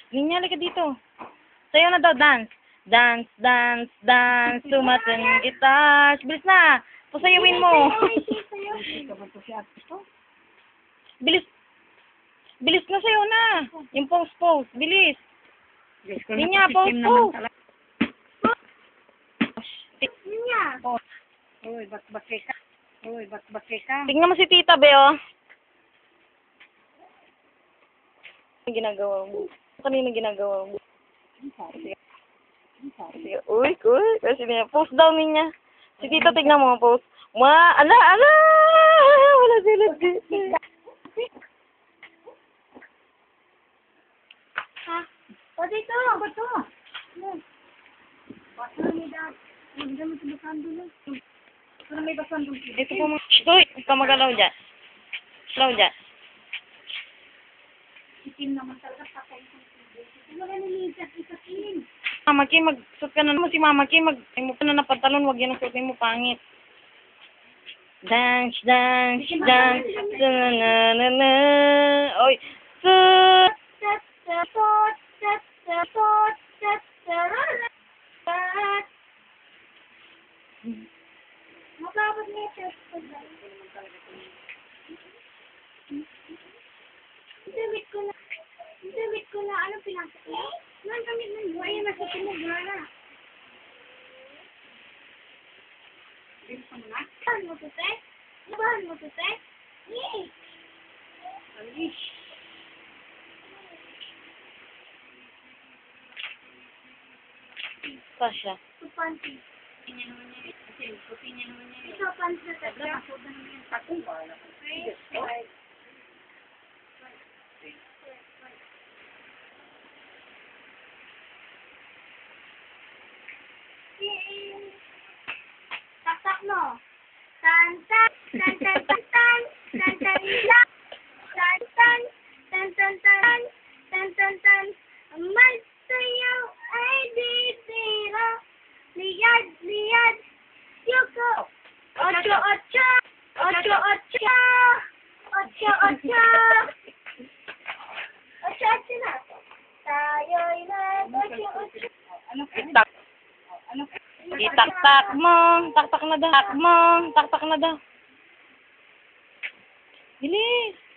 Ninya, halika dito. Sayo na daw, dance. Dance, dance, dance, sumasan kita. Bilis na. Pasayawin mo. Bilis. Bilis na, sayo na. Yung pose. Bilis. Ninya, pose. Ninya. Uy, bakbake ka. Tingnan mo si tita, Beo. Ano ginagawa mo? Kanina ginagawa mo? Uy, kasi niya. Post daw niya. Si tita, tignan mo, post. Ala! Wala sila dito. Ha? O, dito. Bato. Bato na may dad. Hindi mo sinasando lang. Pero may basando. Dito po mga. Uy, huwag ka magalaw dyan. Slow dyan. Itim naman talaga patay sa tubig. Wala niligas isakin. Mama Kim, magsuot ka na naman si Mama Kim. Ay mo ka na pantalon, wag yan ang suotin mo, pangit. Dance, dance, dance. Na. Oy, Mababad niya siya. Damit ko na. Ano pinasok niya? Nang damit ng buhay na nasa pinagara. Bahan mo to, te? Bahan mo to, te? Yay! Alish. Kasha. Ito panty. Pinya naman niya. Pinya naman niya. Ito panty na tayo. Masoda naman yung takong bala. Tak mo. Tan. May sayaw ay bibira. Liyad. Yuko. Ocho. Na. Tayo'y nag-ocho. Itaktak mo. Taktak na daw. Bilis.